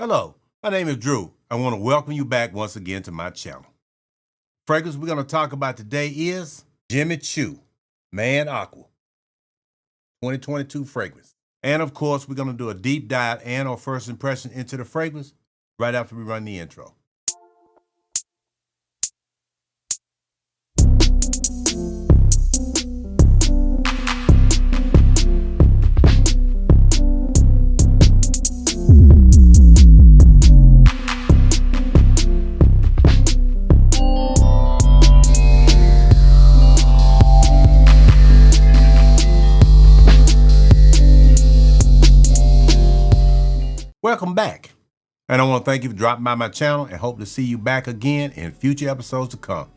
Hello, my name is Drew. I want to welcome you back once again to my channel. Fragrance we're going to talk about today is Choo Man Aqua 2022 fragrance. And of course, we're going to do a deep dive and our first impression into the fragrance right after we run the intro. Welcome back, and I want to thank you for dropping by my channel and hope to see you back again in future episodes to come.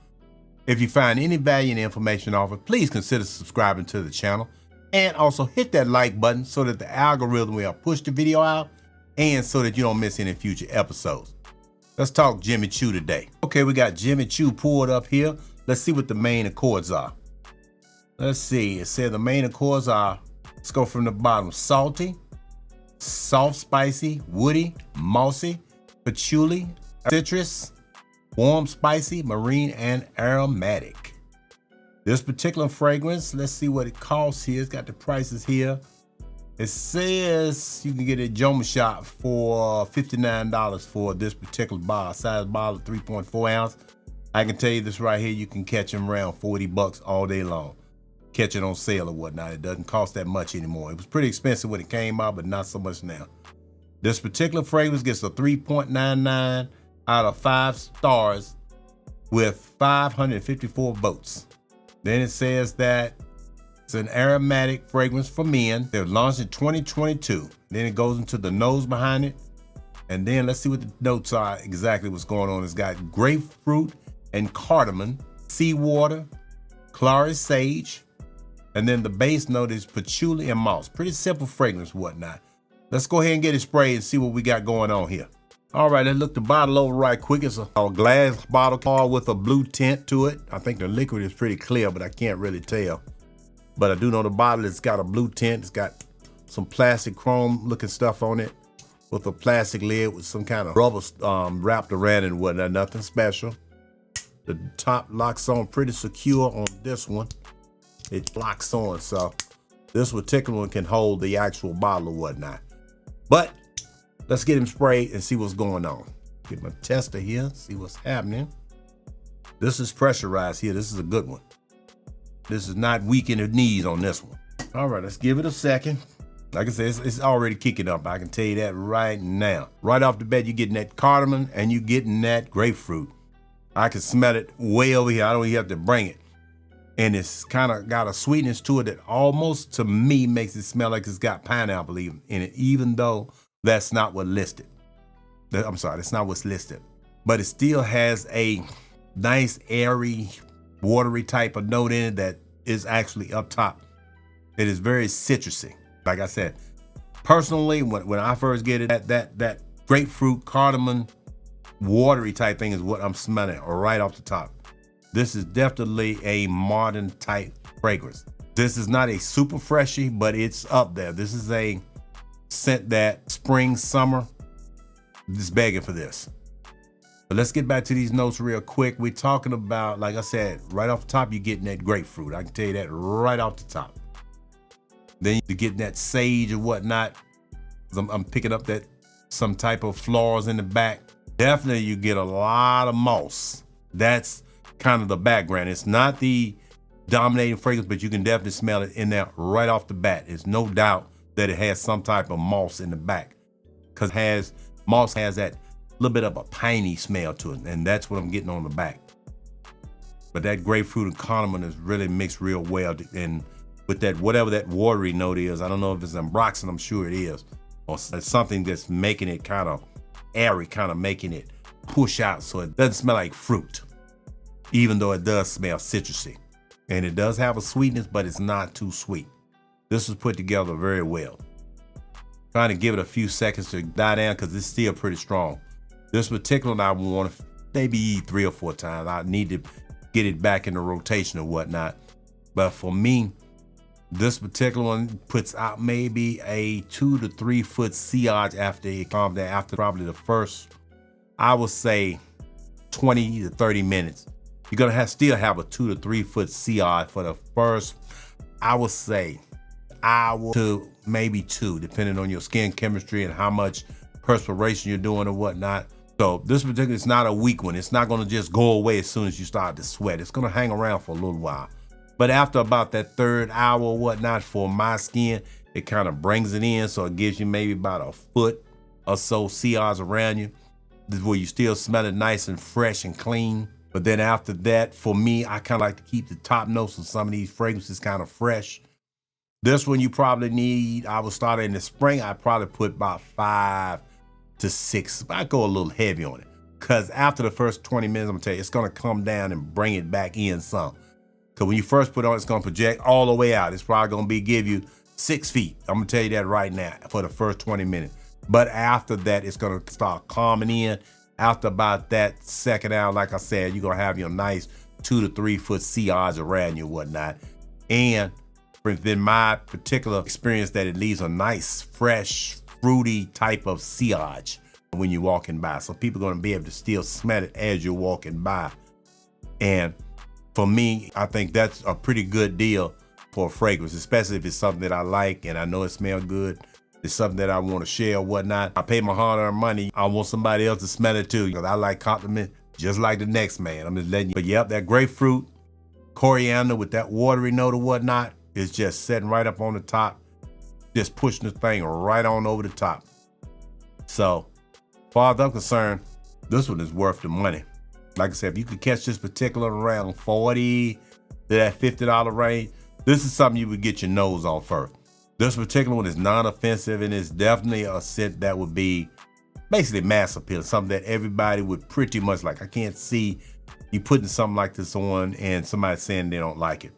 If you find any value in the information offered, please consider subscribing to the channel and also hit that like button so that the algorithm will push the video out and so that you don't miss any future episodes. Let's talk Choo today. Okay, we got Choo pulled up here. Let's see what the main accords are. Let's see, it said the main accords are, let's go from the bottom, salty, soft, spicy, woody, mossy, patchouli, citrus, warm, spicy, marine, and aromatic. This particular fragrance, let's see what it costs here. It's got the prices here. It says you can get it at Joma Shop for $59 for this particular bottle, size bottle of 3.4 ounce. I can tell you this right here, you can catch them around 40 bucks all day long. Catch it on sale or whatnot. It doesn't cost that much anymore. It was pretty expensive when it came out, but not so much now. This particular fragrance gets a 3.99 out of 5 stars with 554 votes. Then it says that it's an aromatic fragrance for men. They're launched in 2022. Then it goes into the nose behind it. And then let's see what the notes are, exactly what's going on. It's got grapefruit and cardamom, seawater, clary sage, and then the base note is patchouli and moss. Pretty simple fragrance, whatnot. Let's go ahead and get it sprayed and see what we got going on here. All right, let's look the bottle over right quick. It's a glass bottle with a blue tint to it. I think the liquid is pretty clear, but I can't really tell. But I do know the bottle, it's got a blue tint. It's got some plastic chrome looking stuff on it with a plastic lid with some kind of rubber wrapped around it and whatnot, nothing special. The top locks on pretty secure on this one. It locks on, so this particular one can hold the actual bottle or whatnot. But let's get him sprayed and see what's going on. Get my tester here, see what's happening. This is pressurized here. This is a good one. This is not weak in the knees on this one. All right, let's give it a second. Like I said, it's already kicking up. I can tell you that right now. Right off the bat, you're getting that cardamom and you're getting that grapefruit. I can smell it way over here. I don't even have to bring it. And it's kind of got a sweetness to it that almost, to me, makes it smell like it's got pineapple in it, even though that's not what's listed. I'm sorry, that's not what's listed. But it still has a nice, airy, watery type of note in it that is actually up top. It is very citrusy. Like I said, personally, when I first get it, that grapefruit, cardamom, watery type thing is what I'm smelling right off the top. This is definitely a modern type fragrance. This is not a super freshy, but it's up there. This is a scent that spring, summer, just begging for this. But let's get back to these notes real quick. We're talking about, like I said, right off the top, you're getting that grapefruit. I can tell you that right off the top. Then you're getting that sage or whatnot. I'm picking up that some type of flowers in the back. Definitely you get a lot of moss. That's kind of the background. It's not the dominating fragrance, but you can definitely smell it in there right off the bat. There's no doubt that it has some type of moss in the back, because moss has that little bit of a piney smell to it, and that's what I'm getting on the back. But that grapefruit and cardamom is really mixed real well, and with that, whatever that watery note is, I don't know if it's ambroxan, I'm sure it is, or something that's making it kind of airy, kind of making it push out so it doesn't smell like fruit, even though it does smell citrusy. And it does have a sweetness, but it's not too sweet. This was put together very well. Trying to give it a few seconds to die down because it's still pretty strong. This particular one I want to maybe eat 3 or 4 times. I need to get it back in the rotation or whatnot. But for me, This particular one puts out maybe a 2 to 3 foot sillage after it calms down, after probably the first, I would say 20 to 30 minutes. You're gonna still have a 2 to 3 foot sillage for the first, I would say, hour to maybe 2, depending on your skin chemistry and how much perspiration you're doing or whatnot. So this particular is not a weak one. It's not gonna just go away as soon as you start to sweat. It's gonna hang around for a little while. But after about that third hour or whatnot, for my skin, it kind of brings it in. So it gives you maybe about a foot or so sillage around you. This is where you still smell it nice and fresh and clean. But then after that, for me, I kind of like to keep the top notes of some of these fragrances kind of fresh. This one you probably need, I would start in the spring. I'd probably put about 5 to 6. I go a little heavy on it. Because after the first 20 minutes, I'm gonna tell you, it's gonna come down and bring it back in some. Because when you first put it on, it's gonna project all the way out. It's probably gonna give you 6 feet. I'm gonna tell you that right now for the first 20 minutes. But after that, it's gonna start calming in. After about that second hour, like I said, you're gonna have your nice 2 to 3 foot sillage around you and whatnot. And within my particular experience, that it leaves a nice, fresh, fruity type of sillage when you're walking by. So people are gonna be able to still smell it as you're walking by. And for me, I think that's a pretty good deal for a fragrance, especially if it's something that I like and I know it smells good. It's something that I want to share or whatnot. I pay my hard-earned money. I want somebody else to smell it too, because I like compliments just like the next man. I'm just letting you. But yep, that grapefruit, coriander with that watery note or whatnot is just setting right up on the top, just pushing the thing right on over the top. So, as far as I'm concerned, this one is worth the money. Like I said, if you could catch this particular around 40 to that $50 range, this is something you would get your nose on first. This particular one is non-offensive, and it's definitely a scent that would be basically mass appeal, something that everybody would pretty much like. I can't see you putting something like this on and somebody saying they don't like it.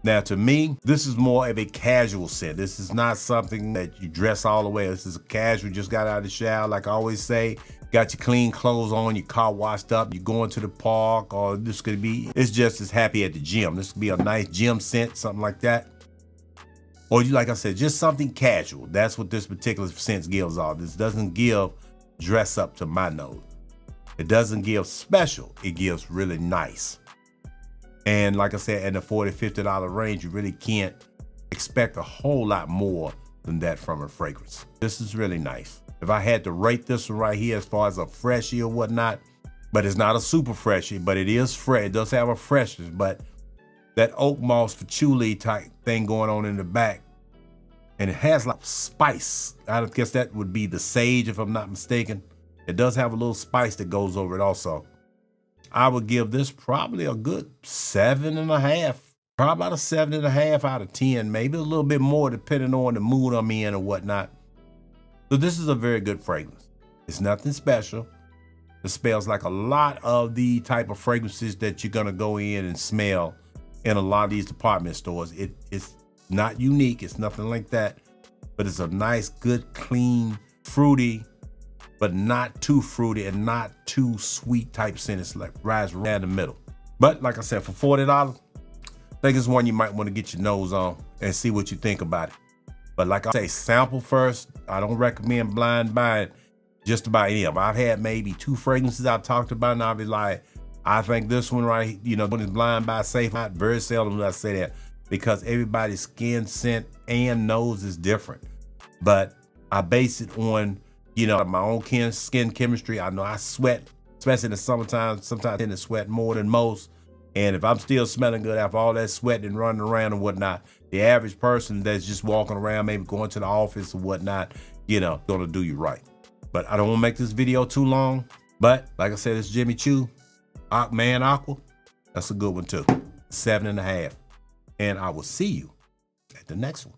Now, to me, this is more of a casual scent. This is not something that you dress all the way. This is a casual, just got out of the shower, like I always say, got your clean clothes on, your car washed up, you're going to the park, or this could be, it's just as happy at the gym. This could be a nice gym scent, something like that. Or you, like I said, just something casual. That's what this particular scent gives off. This doesn't give dress up to my nose. It doesn't give special. It gives really nice. And like I said, in the $40, $50 range, you really can't expect a whole lot more than that from a fragrance. This is really nice. If I had to rate this one right here as far as a freshie or whatnot, but it's not a super freshie, but it is fresh. It does have a freshness, but that oak moss patchouli type thing going on in the back. And it has like spice. I guess that would be the sage, if I'm not mistaken. It does have a little spice that goes over it also. I would give this probably a good 7.5. Probably about a 7.5 out of 10, maybe a little bit more depending on the mood I'm in or whatnot. So this is a very good fragrance. It's nothing special. It smells like a lot of the type of fragrances that you're gonna go in and smell in a lot of these department stores. It's not unique, it's nothing like that, but it's a nice, good, clean, fruity, but not too fruity and not too sweet type scent. It's like right in the middle. But like I said, for $40, I think it's one you might want to get your nose on and see what you think about it. But like I say, sample first. I don't recommend blind buying just about any of them. I've had maybe 2 fragrances I've talked about, and I'll be like, I think this one right, when it's blind buy safe, not very seldom do I say that, because everybody's skin scent and nose is different. But I base it on, my own skin chemistry. I know I sweat, especially in the summertime. Sometimes I tend to sweat more than most. And if I'm still smelling good after all that sweating and running around and whatnot, the average person that's just walking around, maybe going to the office or whatnot, gonna do you right. But I don't wanna make this video too long. But like I said, it's Jimmy Choo Man Aqua. That's a good one too. 7.5. And I will see you at the next one.